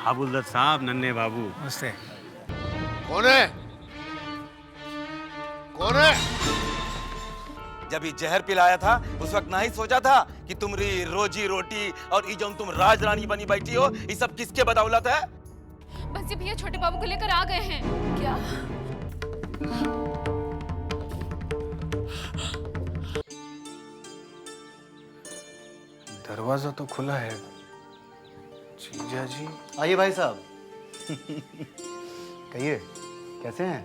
हाबुलदर साहब, नन्हे बाबू। नमस्ते। कौन है? कौन है? जब ये जहर पिलाया था उस वक्त नहीं सोचा था कि तुम्हारी रोजी रोटी और ये जो तुम राज रानी बनी बैठी हो ये सब किसके बदौलत है? बंसी भैया छोटे बाबू को लेकर आ गए हैं। क्या? दरवाजा तो खुला है। जीजा जी। आइए भाई साहब। कहिए, कैसे हैं?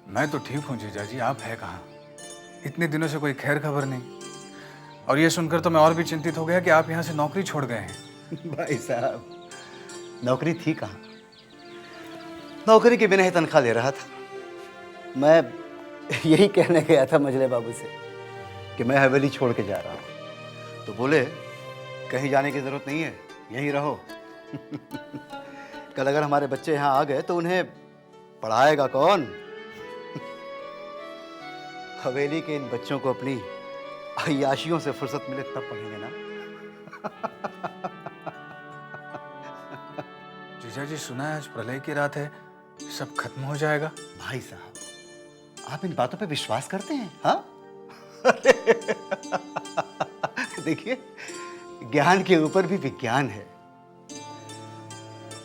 मैं तो ठीक हूँ जीजा जी, आप है कहाँ? इतने दिनों से कोई खैर खबर नहीं। और ये सुनकर तो मैं और भी चिंतित हो गया कि आप यहाँ से नौकरी छोड़ गए हैं। भाई साहब, नौकरी थी कहाँ? नौकरी के बिना ही तनख्वाह ले रहा था। मैं यही कहने गया था मजले बाबू से कि मैं हवेली छोड़ के जा रहा हूँ, तो बोले कहीं जाने की जरूरत नहीं है, यहीं रहो। कल अगर हमारे बच्चे यहाँ आ गए तो उन्हें पढ़ाएगा कौन? हवेली के इन बच्चों को अपनी अय्याशियों से फुर्सत मिले तब पढ़ेंगे ना। जीजा जी, सुना है आज प्रलय की रात है, सब खत्म हो जाएगा। भाई साहब, आप इन बातों पे विश्वास करते हैं? हाँ? देखिए, ज्ञान के ऊपर भी विज्ञान है।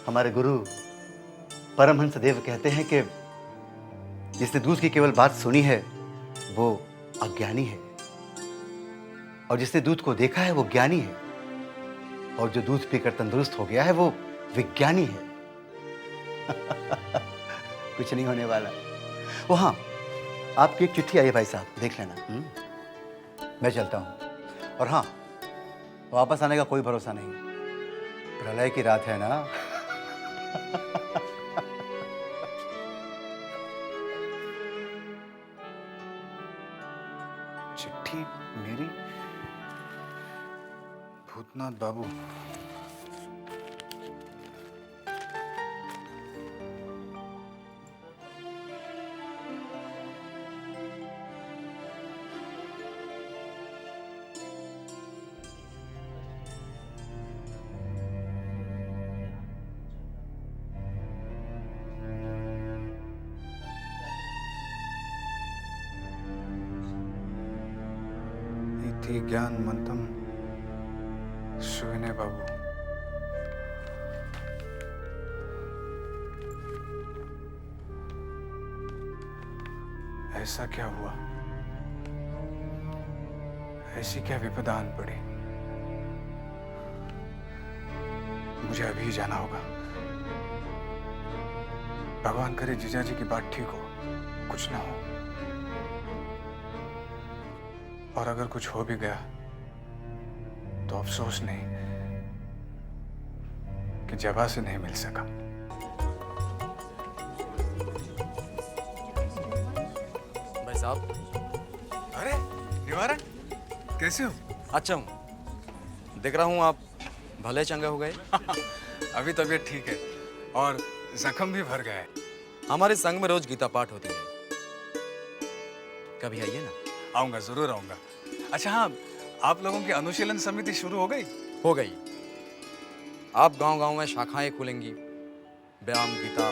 हमारे गुरु परमहंस देव कहते हैं कि जिसने दूध की केवल बात सुनी है वो अज्ञानी है, और जिसने दूध को देखा है वो ज्ञानी है, और जो दूध पीकर तंदुरुस्त हो गया है वो विज्ञानी है। कुछ नहीं होने वाला। वो हाँ, आपकी एक चिट्ठी आई है भाई साहब, देख लेना। मैं चलता हूँ। और हाँ, वापस आने का कोई भरोसा नहीं, प्रलय की रात है ना। चिट्ठी मेरी? भूतनाथ बाबू। इति ज्ञानमंतम सुविनय बाबू। ऐसा क्या हुआ? ऐसी क्या विपदा आन पड़ी? मुझे अभी जाना होगा। भगवान करे जीजा जी की बात ठीक हो, कुछ ना हो। और अगर कुछ हो भी गया तो अफसोस नहीं कि जबा से नहीं मिल सका। भाई साहब। अरे निवारण, कैसे हो? अच्छा हूँ, देख रहा हूँ आप भले चंगे हो गए। अभी तबीयत ठीक है और जख्म भी भर गया है। हमारे संघ में रोज गीता पाठ होती है, कभी आइए ना। आऊंगा, जरूर आऊंगा। अच्छा हाँ, आप लोगों की अनुशीलन समिति शुरू हो गई? हो गई। आप गांव-गांव में शाखाएं खुलेंगी, व्यायाम गीता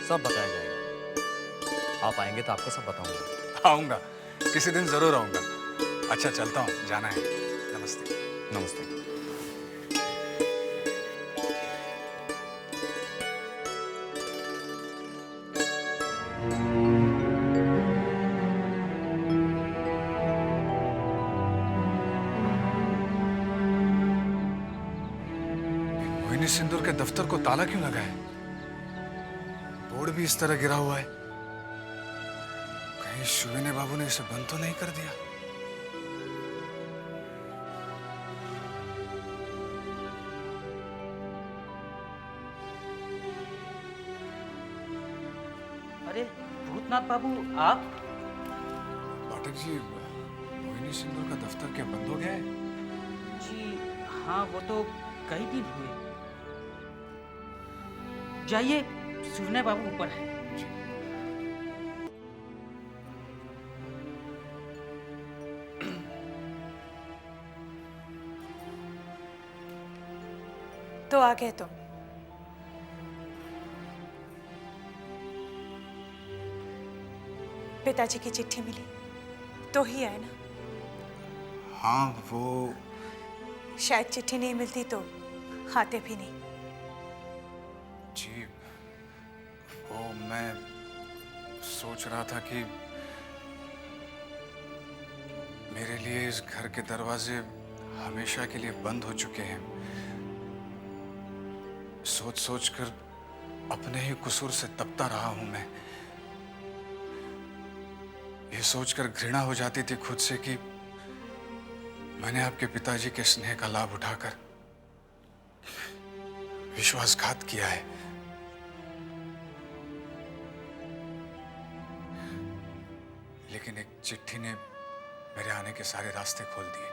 सब बताया जाएगा। आप आएंगे तो आपको सब बताऊंगा। आऊंगा, किसी दिन जरूर आऊंगा। अच्छा चलता हूँ, जाना है। नमस्ते। नमस्ते। मोहिनी सिंदूर के दफ्तर को ताला क्यों लगा है? बोर्ड भी इस तरह गिरा हुआ है। कहीं शुविने बाबू ने इसे बंद तो नहीं कर दिया? अरे भूतनाथ बाबू, आप? पाठक जी, मोहिनी सिंदूर का दफ्तर क्या बंद हो गया है? जी हाँ, वो तो कई दिन हुए। जाइए, सुरने बाबू ऊपर है। तो आ गए तुम? पिताजी की चिट्ठी मिली तो ही आए ना? हाँ वो शायद चिट्ठी नहीं मिलती तो आते भी नहीं। जी वो मैं सोच रहा था कि मेरे लिए इस घर के दरवाजे हमेशा के लिए बंद हो चुके हैं। सोच सोच कर अपने ही कसूर से तपता रहा हूं मैं। ये सोचकर घृणा हो जाती थी खुद से कि मैंने आपके पिताजी के स्नेह का लाभ उठाकर विश्वासघात किया है। लेकिन एक चिट्ठी ने मेरे आने के सारे रास्ते खोल दिए।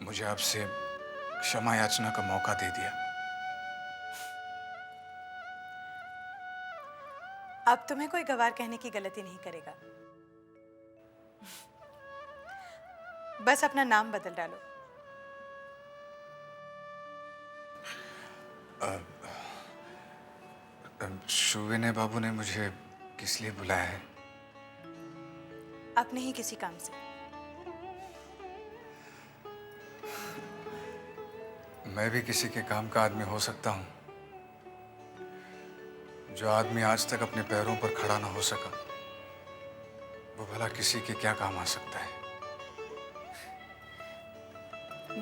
मुझे आपसे क्षमा याचना का मौका दे दिया। अब तुम्हें कोई गवार कहने की गलती नहीं करेगा। बस अपना नाम बदल डालो। शुविने बाबू ने मुझे किस लिए बुलाया है? अपने ही किसी काम से। मैं भी किसी के काम का आदमी हो सकता हूं। जो आदमी आज तक अपने पैरों पर खड़ा ना हो सका, वो भला किसी के क्या काम आ सकता है?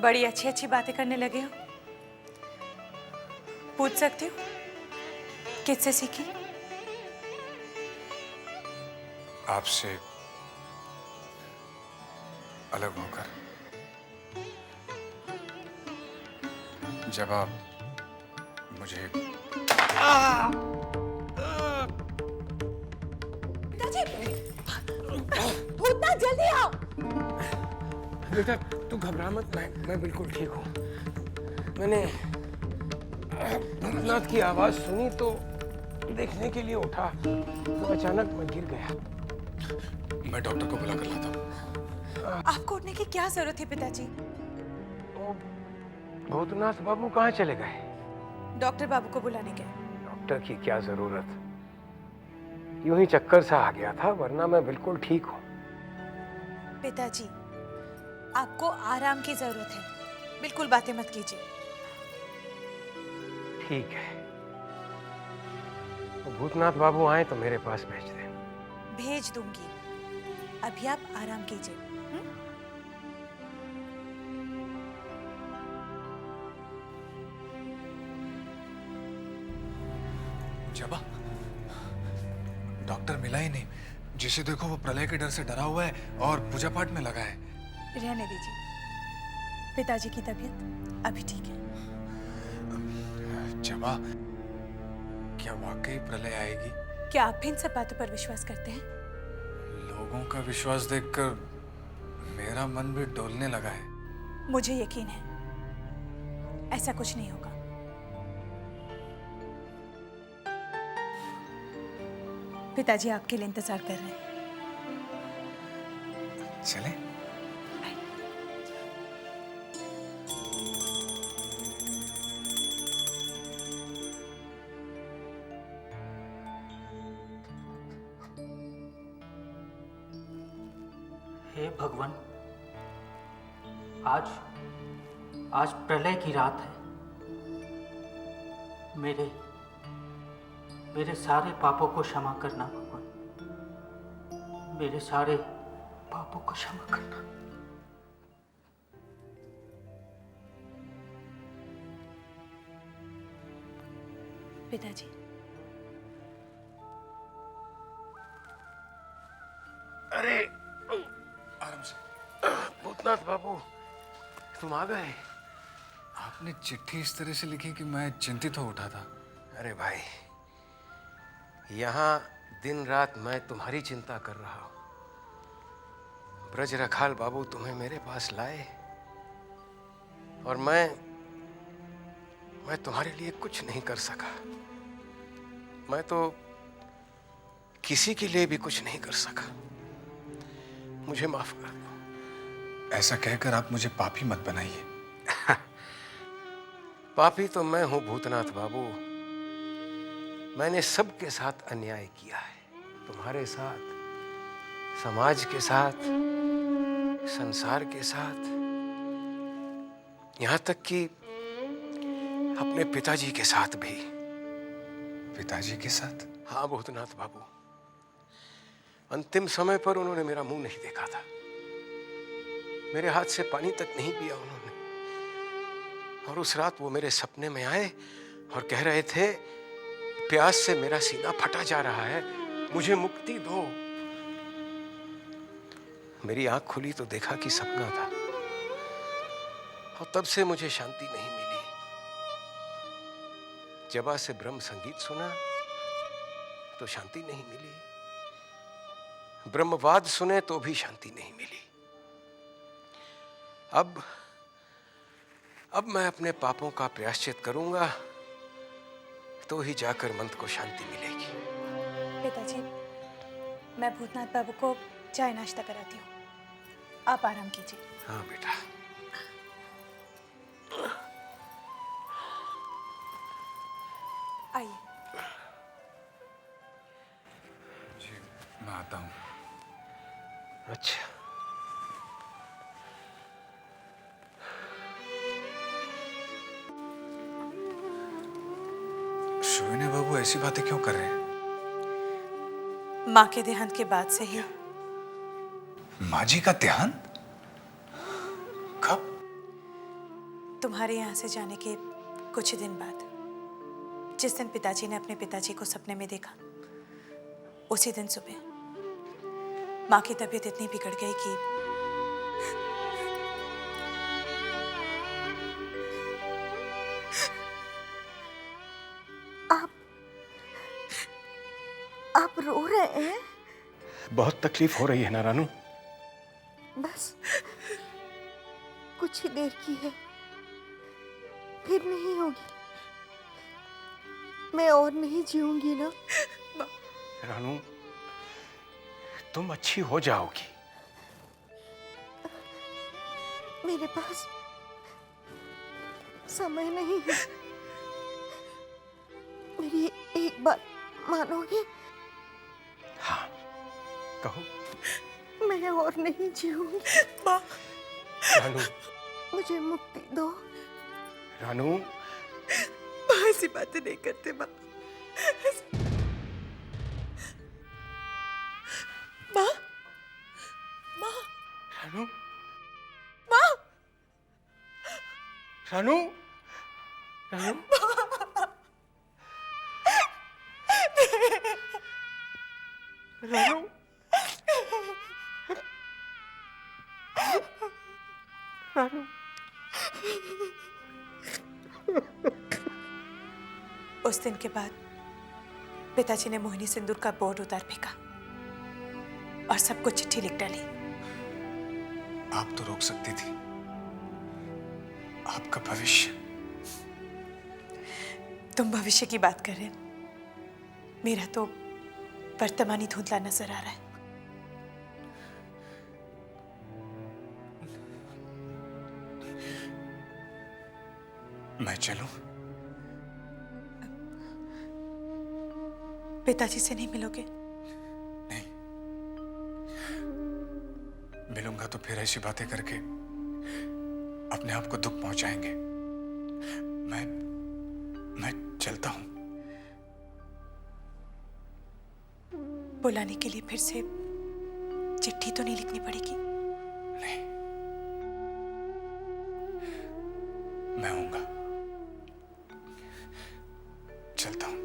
बड़ी अच्छी अच्छी बातें करने लगे हो। पूछ सकती हो किससे सीखी? आपसे अलग होकर। जब आप मुझे भूतनाथ जल्दी आओ। बेटा तू घबरा मत, मैं बिल्कुल ठीक हूँ। मैंने भूतनाथ की आवाज सुनी तो देखने के लिए उठा तो अचानक मैं गिर गया। मैं डॉक्टर को बुला कर लाता हूँ। आपको उठने की क्या जरूरत है पिताजी? भूतनाथ बाबू कहाँ चले गए? डॉक्टर बाबू को बुलाने गए। डॉक्टर की क्या जरूरत, यूं ही चक्कर सा आ गया था, वरना मैं बिल्कुल ठीक हूँ। पिताजी आपको आराम की जरूरत है, बिल्कुल बातें मत कीजिए। ठीक है, तो भूतनाथ बाबू आए तो मेरे पास भेज दे। भेज दूंगी, अभी आप आराम कीजिए। जबा, डॉक्टर मिला ही नहीं। जिसे देखो वो प्रलय के डर से डरा हुआ है और पूजा पाठ में लगा है। रहने दीजिए, पिताजी की तबीयत अभी ठीक है। जबा, क्या वाकई प्रलय आएगी? क्या आप भी इन सब बातों पर विश्वास करते हैं? लोगों का विश्वास देखकर मेरा मन भी डोलने लगा है। मुझे यकीन है ऐसा कुछ नहीं होगा। पिताजी आपके लिए इंतजार कर रहे हैं। चलें? हे भगवान, आज प्रलय की रात है। मेरे सारे पापों को क्षमा करना भगवान, मेरे सारे पापों को क्षमा करना। पिताजी, अरे आराम से। भूतनाथ बाबू तुम आ गए। आपने चिट्ठी इस तरह से लिखी कि मैं चिंतित हो उठा था। अरे भाई, यहाँ दिन रात मैं तुम्हारी चिंता कर रहा हूँ। ब्रज रखाल बाबू तुम्हें मेरे पास लाए और मैं तुम्हारे लिए कुछ नहीं कर सका। मैं तो किसी के लिए भी कुछ नहीं कर सका। मुझे माफ कर दो। ऐसा कहकर आप मुझे पापी मत बनाइए। पापी तो मैं हूं भूतनाथ बाबू, मैंने सबके साथ अन्याय किया है, तुम्हारे साथ, समाज के साथ, संसार के साथ, यहां तक कि अपने पिताजी के साथ भी। पिताजी के साथ? हाँ भूतनाथ बाबू, अंतिम समय पर उन्होंने मेरा मुंह नहीं देखा था, मेरे हाथ से पानी तक नहीं पिया उन्होंने। और उस रात वो मेरे सपने में आए और कह रहे थे, प्यास से मेरा सीना फटा जा रहा है, मुझे मुक्ति दो। मेरी आंख खुली तो देखा कि सपना था, और तब से मुझे शांति नहीं मिली। जबा से ब्रह्म संगीत सुना तो शांति नहीं मिली, ब्रह्मवाद सुने तो भी शांति नहीं मिली। अब मैं अपने पापों का प्रायश्चित करूंगा तो ही जाकर मन को शांति मिलेगी। पिताजी, मैं भूतनाथ बाबू को चाय नाश्ता कराती हूँ, आप आराम कीजिए। हाँ बेटा। आइए। जी मैं आता हूँ। अच्छा, शोभने बाबू ऐसी बातें क्यों कर रहे हैं? माँ के देहांत के बाद से ही। माँ जी का देहांत? कब? तुम्हारे यहाँ से जाने के कुछ ही दिन बाद, जिस दिन पिताजी ने अपने पिताजी को सपने में देखा, उसी दिन सुबह माँ की तबीयत इतनी बिगड़ गई कि आप रो रहे हैं? बहुत तकलीफ हो रही है ना रानू? बस कुछ ही देर की है, फिर नहीं होगी। मैं और नहीं जीऊंगी ना। रानू, तुम अच्छी हो जाओगी। मेरे पास समय नहीं है। मेरी एक बात मानोगे? हाँ, कहो। मैं और नहीं जीऊंगी। रानू, मुझे मुक्ति दो। रानू, माँ ऐसी बातें नहीं करते माँ। माँ, माँ, रानू, माँ, रानू, रानू, रानू, रानू। उस दिन के बाद पिताजी ने मोहिनी सिंदूर का बोर्ड उतार फेंका और सबको चिट्ठी लिख डाली। आप तो रोक सकती थी। आपका भविष्य। तुम भविष्य की बात कर रहे हो, मेरा तो वर्तमान ही धुंधला नजर आ रहा है। मैं चलूं? पिताजी से नहीं मिलोगे? नहीं, मिलूंगा तो फिर ऐसी बातें करके अपने आप को दुख पहुंचाएंगे। मैं चलता हूं। बुलाने के लिए फिर से चिट्ठी तो नहीं लिखनी पड़ेगी? नहीं, मैं आऊंगा। चलता हूं।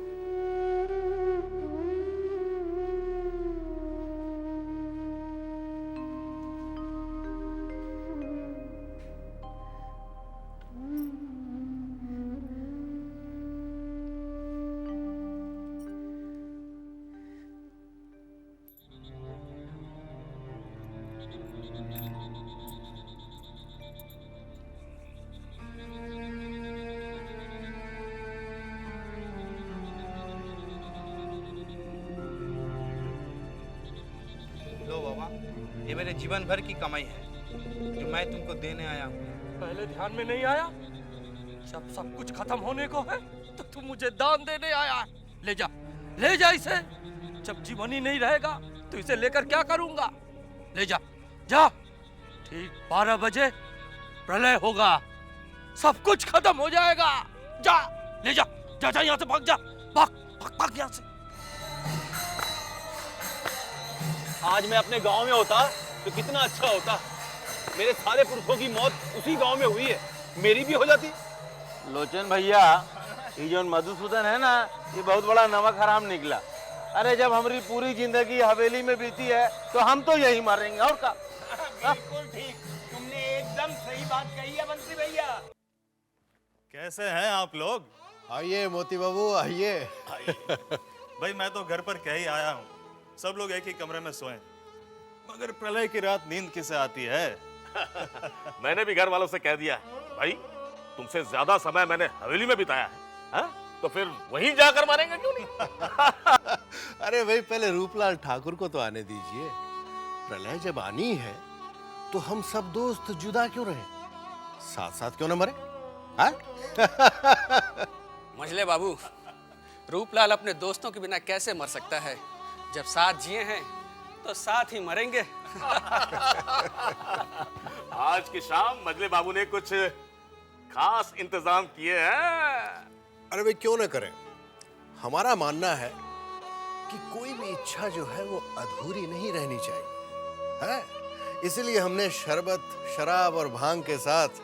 लो बाबा, ये मेरे जीवन भर की कमाई है जो मैं तुमको देने आया हूँ। पहले ध्यान में नहीं आया? जब सब कुछ खत्म होने को है तो तुम मुझे दान देने आया है। ले जा, ले जा इसे। जब जीवन ही नहीं रहेगा तो इसे लेकर क्या करूंगा? ले जा, जा। ठीक 12 बजे प्रलय होगा, सब कुछ खत्म हो जाएगा। जा, ले जा, जा जा यहाँ से, भाग जा, भाग भाग भाग यहाँ से। आज मैं अपने गांव में होता तो कितना अच्छा होता। मेरे सारे पुरखों की मौत उसी गांव में हुई है, मेरी भी हो जाती। लोचन भैया, ये जो मधुसूदन है ना, ये बहुत बड़ा नमक हराम निकला। अरे जब हमारी पूरी जिंदगी हवेली में बीती है तो हम तो यही मरेंगे, और का। बिल्कुल ठीक, तुमने एकदम सही बात कही है बंसी भैया। कैसे हैं आप लोग? आइए मोती बाबू, आइए। भाई मैं तो घर पर कह ही आया हूँ, सब लोग एक ही कमरे में सोएं। मगर प्रलय की रात नींद किसे आती है? मैंने भी घर वालों से कह दिया भाई, तुमसे ज्यादा समय मैंने हवेली में बिताया है, हा? तो फिर वहीं जाकर मारेंगे क्यों नहीं? अरे भाई पहले रूपलाल ठाकुर को तो आने दीजिए। प्रलय जब आनी है तो हम सब दोस्त जुदा क्यों रहे, साथ साथ क्यों न मरे? मझले बाबू, रूपलाल अपने दोस्तों के बिना कैसे मर सकता है? जब साथ जिए हैं तो साथ ही मरेंगे। आज की शाम मजले बाबू ने कुछ खास इंतजाम किए हैं। अरे भाई क्यों न करें, हमारा मानना है कि कोई भी इच्छा जो है वो अधूरी नहीं रहनी चाहिए, है? इसलिए हमने शरबत, शराब और भांग के साथ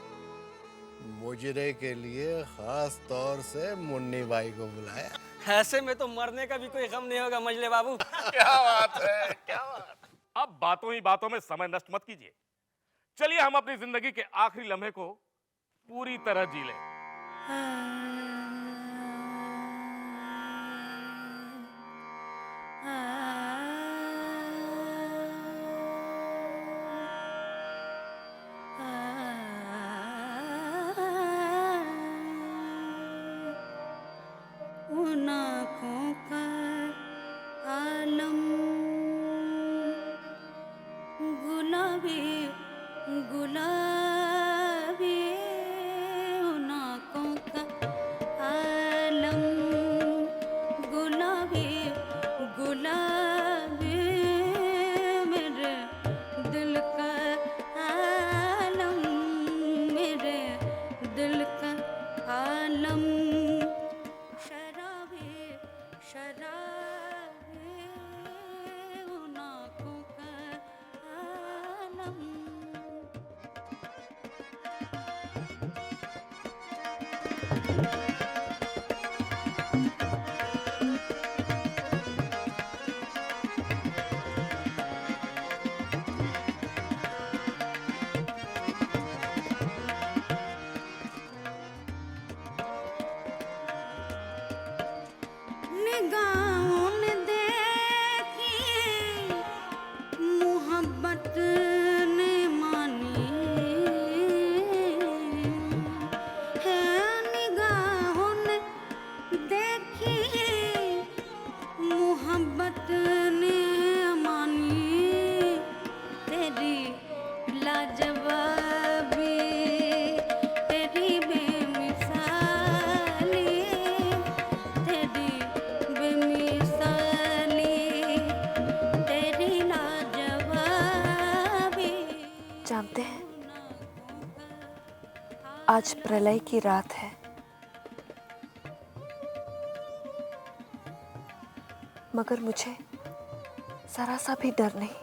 मुजरे के लिए खास तौर से मुन्नी बाई को बुलाया। ऐसे में तो मरने का भी कोई गम नहीं होगा मजले बाबू। क्या बात है, क्या बात। अब बातों ही बातों में समय नष्ट मत कीजिए, चलिए हम अपनी जिंदगी के आखिरी लम्हे को पूरी तरह जी लें। जानते हैं, आज प्रलय की रात है, मगर मुझे जरा सा भी डर नहीं।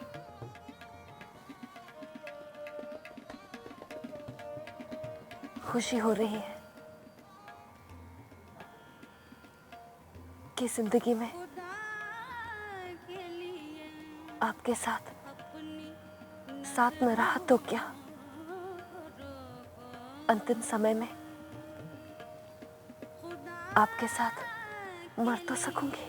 खुशी हो रही है कि जिंदगी में आपके साथ न रहा तो क्या, अंतिम समय में आपके साथ मर तो सकूंगी।